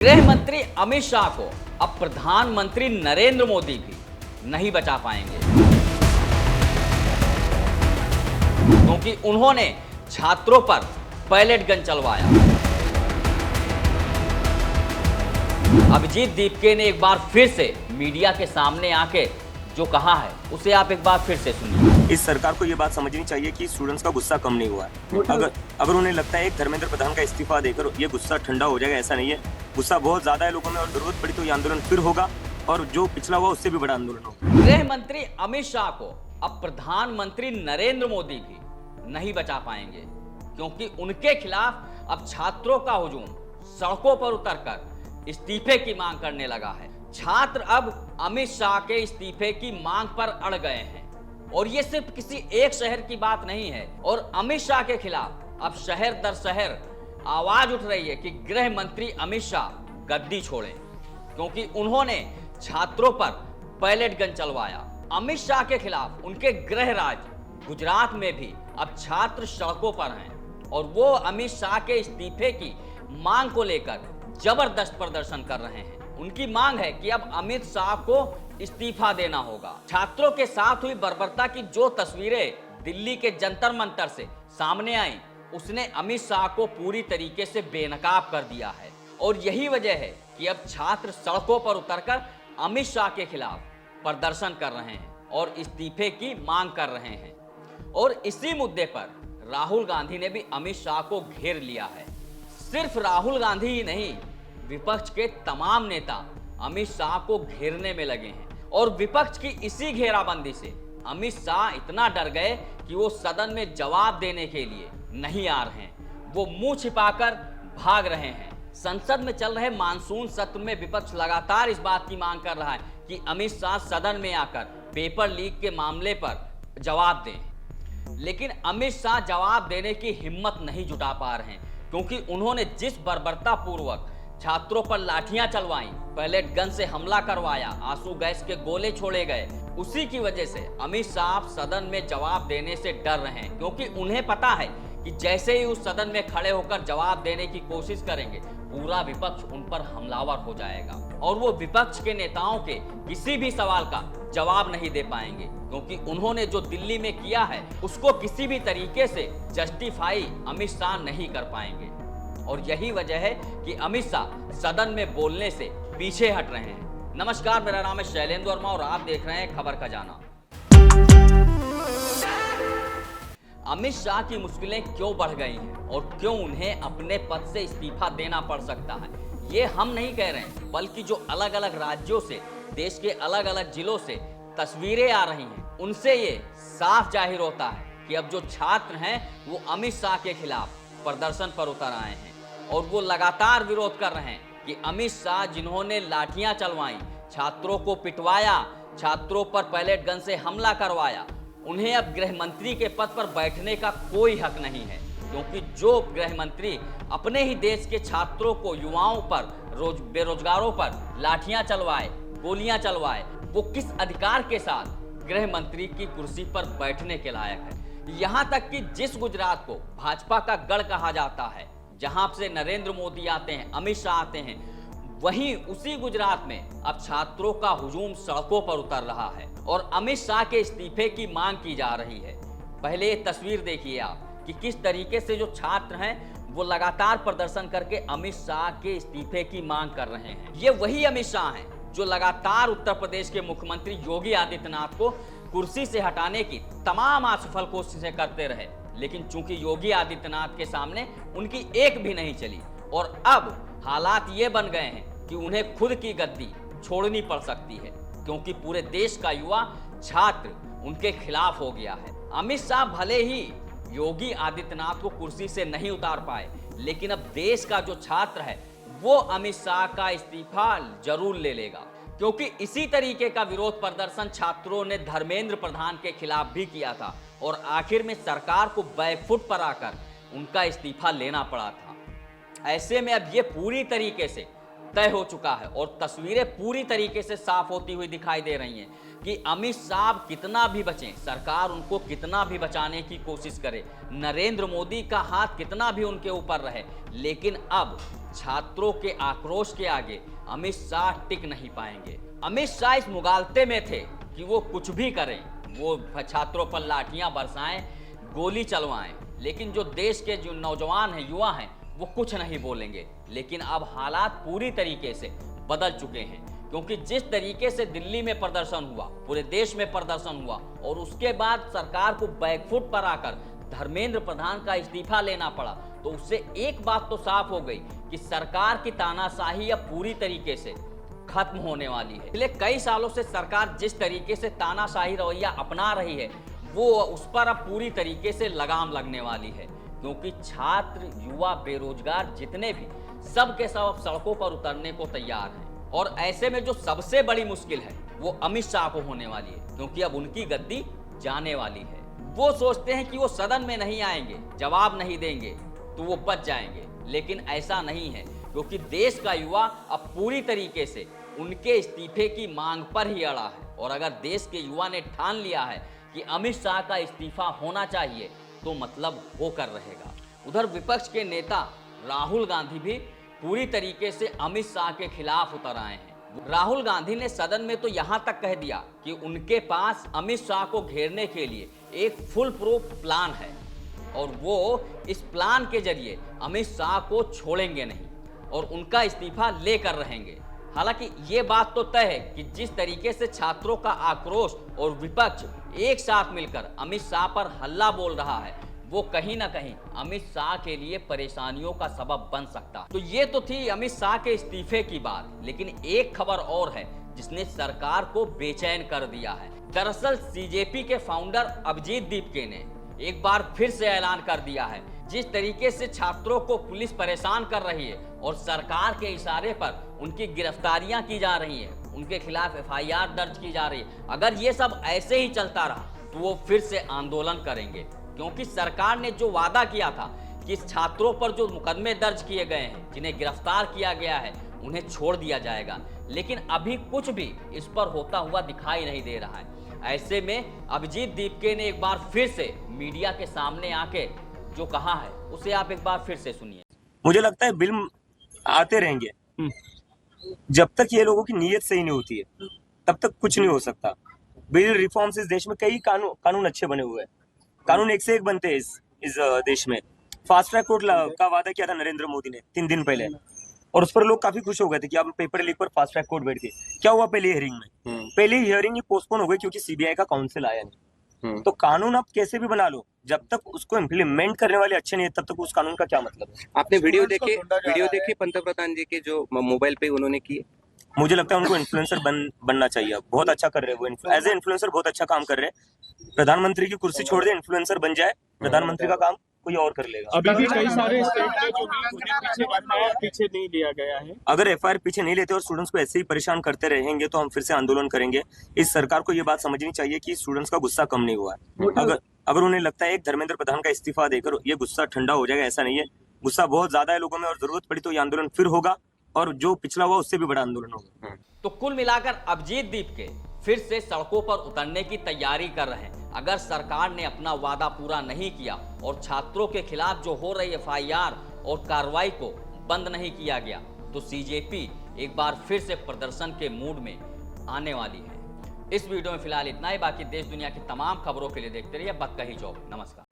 गृह मंत्री अमित शाह को अब प्रधानमंत्री नरेंद्र मोदी भी नहीं बचा पाएंगे, क्योंकि उन्होंने छात्रों पर पैलेट गन चलवाया। अभिजीत दीपके ने एक बार फिर से मीडिया के सामने आके जो कहा है उसे आप एक बार फिर से सुनिए। इस सरकार को ये बात समझनी चाहिए कि स्टूडेंट्स का गुस्सा कम नहीं हुआ है। अगर उन्हें लगता है धर्मेंद्र प्रधान का इस्तीफा देकर ये गुस्सा ठंडा हो जाएगा, ऐसा नहीं है। गुस्सा बहुत ज्यादा है लोगों में और जरूरत पड़ी तो ये आंदोलन फिर होगा और जो पिछला हुआ उससे भी बड़ा आंदोलन होगा। गृह मंत्री अमित शाह को अब प्रधानमंत्री नरेंद्र मोदी भी नहीं बचा पाएंगे, क्योंकि उनके खिलाफ अब छात्रों का हुजूम सड़कों पर उतरकर इस्तीफे की मांग करने लगा है। छात्र अब अमित शाह के इस्तीफे की मांग पर अड़ गए हैं और ये सिर्फ किसी एक शहर की बात नहीं है। और अमित शाह के खिलाफ अब शहर दर शहर आवाज उठ रही है कि गृह मंत्री अमित शाह गद्दी छोड़ें, क्योंकि उन्होंने छात्रों पर पैलेट गन चलवाया। अमित शाह के खिलाफ उनके गृह राज्य गुजरात में भी अब छात्र सड़कों पर हैं और वो अमित शाह के इस्तीफे की मांग को लेकर जबरदस्त प्रदर्शन कर रहे हैं। उनकी मांग है कि अब अमित शाह को इस्तीफा देना होगा। छात्रों के साथ हुई बर्बरता की जो तस्वीरें दिल्ली के जंतर मंतर से सामने आई, उसने अमित शाह को पूरी तरीके से बेनकाब कर दिया है। और यही वजह है कि अब छात्र सड़कों पर उतरकर अमित शाह के खिलाफ प्रदर्शन कर रहे हैं और इस्तीफे की मांग कर रहे हैं। और इसी मुद्दे पर राहुल गांधी ने भी अमित शाह को घेर लिया है। सिर्फ राहुल गांधी ही नहीं, विपक्ष के तमाम नेता अमित शाह को घेरने में लगे हैं। और विपक्ष की इसी घेराबंदी से अमित शाह इतना डर गए कि वो सदन में जवाब देने के लिए नहीं आ रहे हैं, वो मुंह छिपाकर भाग रहे हैं। संसद में चल रहे मानसून सत्र में विपक्ष लगातार इस बात की मांग कर रहा है कि अमित शाह सदन में आकर पेपर लीक के मामले पर जवाब दें, लेकिन अमित शाह जवाब देने की हिम्मत नहीं जुटा पा रहे हैं, क्योंकि उन्होंने जिस बर्बरता पूर्वक छात्रों पर लाठियां चलवाई, पैलेट गन से हमला करवाया, आंसू गैस के गोले छोड़े गए, उसी की वजह से अमित शाह सदन में जवाब देने से डर रहे हैं। क्योंकि उन्हें पता है कि जैसे ही उस सदन में खड़े होकर जवाब देने की कोशिश करेंगे, पूरा विपक्ष उन पर हमलावर हो जाएगा और वो विपक्ष के नेताओं के किसी भी सवाल का जवाब नहीं दे पाएंगे, क्योंकि उन्होंने जो दिल्ली में किया है उसको किसी भी तरीके से जस्टिफाई अमित शाह नहीं कर पाएंगे। और यही वजह है कि अमित शाह सदन में बोलने से पीछे हट रहे हैं। नमस्कार, मेरा नाम है शैलेंद्र वर्मा और आप देख रहे हैं खबर खजाना। अमित शाह की मुश्किलें क्यों बढ़ गई हैं और क्यों उन्हें अपने पद से इस्तीफा देना पड़ सकता है, ये हम नहीं कह रहे हैं, बल्कि जो अलग अलग राज्यों से, देश के अलग अलग जिलों से तस्वीरें आ रही हैं, उनसे ये साफ जाहिर होता है कि अब जो छात्र हैं वो अमित शाह के खिलाफ प्रदर्शन पर उतर आए हैं और वो लगातार विरोध कर रहे हैं कि अमित शाह जिन्होंने लाठियां चलवाई, छात्रों को पिटवाया, छात्रों पर पैलेट गन से हमला करवाया, उन्हें अब गृह मंत्री के पद पर बैठने का कोई हक नहीं है। क्योंकि जो गृह मंत्री अपने ही देश के छात्रों को, युवाओं पर, बेरोजगारों पर लाठियां चलवाए, गोलियां चलवाए, वो किस अधिकार के साथ गृह मंत्री की कुर्सी पर बैठने के लायक है। यहाँ तक कि जिस गुजरात को भाजपा का गढ़ कहा जाता है, जहां से नरेंद्र मोदी आते हैं, अमित शाह आते हैं, वहीं उसी गुजरात में अब छात्रों का हुजूम सड़कों पर उतर रहा है और अमित शाह के इस्तीफे की मांग की जा रही है। पहले ये तस्वीर देखिए आप कि किस तरीके से जो छात्र हैं वो लगातार प्रदर्शन करके अमित शाह के इस्तीफे की मांग कर रहे हैं। ये वही अमित शाह हैं जो लगातार उत्तर प्रदेश के मुख्यमंत्री योगी आदित्यनाथ को कुर्सी से हटाने की तमाम असफल कोशिशें करते रहे, लेकिन चूंकि योगी आदित्यनाथ के सामने उनकी एक भी नहीं चली और अब हालात ये बन गए हैं कि उन्हें खुद की गद्दी छोड़नी पड़ सकती है, क्योंकि पूरे देश का युवा छात्र उनके खिलाफ हो गया है। अमित शाह भले ही योगी आदित्यनाथ को कुर्सी से नहीं उतार पाए, लेकिन अब देश का जो छात्र है वो अमित शाह का इस्तीफा जरूर ले लेगा, क्योंकि इसी तरीके का विरोध प्रदर्शन छात्रों ने धर्मेंद्र प्रधान के खिलाफ भी किया था और आखिर में सरकार को बैकफुट पर आकर उनका इस्तीफा लेना पड़ा था। ऐसे में अब ये पूरी तरीके से तय हो चुका है और तस्वीरें पूरी तरीके से साफ होती हुई दिखाई दे रही हैं कि अमित शाह कितना भी बचें, सरकार उनको कितना भी बचाने की कोशिश करे, नरेंद्र मोदी का हाथ कितना भी उनके ऊपर रहे, लेकिन अब छात्रों के आक्रोश के आगे अमित शाह टिक नहीं पाएंगे। अमित शाह इस मुगालते में थे कि वो कुछ भी करें, वो छात्रों पर लाठियां बरसाएं, गोली चलवाएं, लेकिन जो देश के जो नौजवान हैं, युवा हैं, वो कुछ नहीं बोलेंगे। लेकिन अब हालात पूरी तरीके से बदल चुके हैं, क्योंकि जिस तरीके से दिल्ली में प्रदर्शन हुआ, पूरे देश में प्रदर्शन हुआ और उसके बाद सरकार को बैकफुट पर आकर धर्मेंद्र प्रधान का इस्तीफा लेना पड़ा, तो उससे एक बात तो साफ हो गई कि सरकार की तानाशाही अब पूरी तरीके से खत्म होने वाली है। पिछले कई सालों से सरकार जिस तरीके से तानाशाही रवैया अपना रही है, वो उस पर अब पूरी तरीके से लगाम लगने वाली है, क्योंकि छात्र, युवा, बेरोजगार जितने भी सब के सब अब सड़कों पर उतरने को तैयार हैं। और ऐसे में जो सबसे बड़ी मुश्किल है वो अमित शाह को होने वाली है, क्योंकि अब उनकी गद्दी जाने वाली है। वो सोचते हैं कि वो सदन में नहीं आएंगे, जवाब नहीं देंगे तो वो बच जाएंगे, लेकिन ऐसा नहीं है, क्योंकि देश का युवा अब पूरी तरीके से उनके इस्तीफे की मांग पर ही अड़ा है। और अगर देश के युवा ने ठान लिया है कि अमित शाह का इस्तीफा होना चाहिए, तो मतलब होकर रहेगा। उधर विपक्ष के नेता राहुल गांधी भी पूरी तरीके से अमित शाह के खिलाफ उतर आए हैं। राहुल गांधी ने सदन में तो यहां तक कह दिया कि उनके पास अमित शाह को घेरने के लिए एक फुल प्रूफ प्लान है और वो इस प्लान के जरिए अमित शाह को छोड़ेंगे नहीं और उनका इस्तीफा लेकर रहेंगे। हालांकि ये बात तो तय है कि जिस तरीके से छात्रों का आक्रोश और विपक्ष एक साथ मिलकर अमित शाह पर हल्ला बोल रहा है, वो कहीं ना कहीं अमित शाह के लिए परेशानियों का सबब बन सकता है। तो ये तो थी अमित शाह के इस्तीफे की बात, लेकिन एक खबर और है जिसने सरकार को बेचैन कर दिया है। दरअसल सीजेपी के फाउंडर अभिजीत दीपके ने एक बार फिर से ऐलान कर दिया है, जिस तरीके से छात्रों को पुलिस परेशान कर रही है और सरकार के इशारे पर उनकी गिरफ्तारियां की जा रही हैं, उनके खिलाफ एफआईआर दर्ज की जा रही है, अगर ये सब ऐसे ही चलता रहा तो वो फिर से आंदोलन करेंगे। क्योंकि सरकार ने जो वादा किया था कि छात्रों पर जो मुकदमे दर्ज किए गए हैं, जिन्हें गिरफ्तार किया गया है, उन्हें छोड़ दिया जाएगा, लेकिन अभी कुछ भी इस पर होता हुआ दिखाई नहीं दे रहा है। ऐसे में अभिजीत दीपके ने एक बार फिर से मीडिया के सामने आके जो कहा है, उसे आप एक बार फिर से सुनिए। मुझे लगता है बिल आते रहेंगे, जब तक ये लोगों की नीयत सही नहीं होती है तब तक कुछ नहीं हो सकता। बिल रिफॉर्म्स इस देश में कई कानून अच्छे बने हुए हैं, कानून एक से एक बनते हैं इस देश में। फास्ट ट्रैक कोर्ट का वादा किया था नरेंद्र मोदी ने 3 दिन पहले, और उस पर लोग काफी खुश हो गए थे कि अब पेपर लीक पर फास्ट ट्रैक कोर्ट बैठ गई। क्या हुआ पहली हियरिंग में? पहली हियरिंग ही पोस्टपोन हो गई क्योंकि सीबीआई का काउंसिल आया नहीं। तो कानून आप कैसे भी बना लो, जब तक उसको इम्प्लीमेंट करने वाले अच्छे नहीं है, तब तक उस कानून का क्या मतलब है? आपने वीडियो देखे पंतप्रधान जी के जो मोबाइल पे उन्होंने किए? मुझे लगता है उनको इन्फ्लुएंसर बनना चाहिए। बहुत अच्छा कर रहे हैं वो, एज ए इन्फ्लुएंसर बहुत अच्छा काम कर रहे हैं। प्रधानमंत्री की कुर्सी छोड़ दे, इन्फ्लुएंसर बन जाए, प्रधानमंत्री का काम कोई और कर लेगा। अभी भी कई सारे स्टेट में जो पीछे नहीं लिया गया है। अगर एफआईआर पीछे नहीं लेते और स्टूडेंट्स को ऐसे ही परेशान करते रहेंगे तो हम फिर से आंदोलन करेंगे। इस सरकार को ये बात समझनी चाहिए कि स्टूडेंट्स का गुस्सा कम नहीं हुआ है। अगर उन्हें लगता है एक धर्मेंद्र प्रधान का इस्तीफा देकर ये गुस्सा ठंडा हो जाएगा, ऐसा नहीं है। गुस्सा बहुत ज्यादा है लोगों में और जरूरत पड़ी तो ये आंदोलन फिर होगा और जो पिछला हुआ उससे भी बड़ा आंदोलन होगा। तो कुल मिलाकर अभिजीत दीपके फिर से सड़कों पर उतरने की तैयारी कर रहे हैं। अगर सरकार ने अपना वादा पूरा नहीं किया और छात्रों के खिलाफ जो हो रही एफआईआर और कार्रवाई को बंद नहीं किया गया, तो सीजेपी एक बार फिर से प्रदर्शन के मूड में आने वाली है। इस वीडियो में फिलहाल इतना ही। बाकी देश दुनिया की तमाम खबरों के लिए देखते रहिए बत कही जॉब। नमस्कार।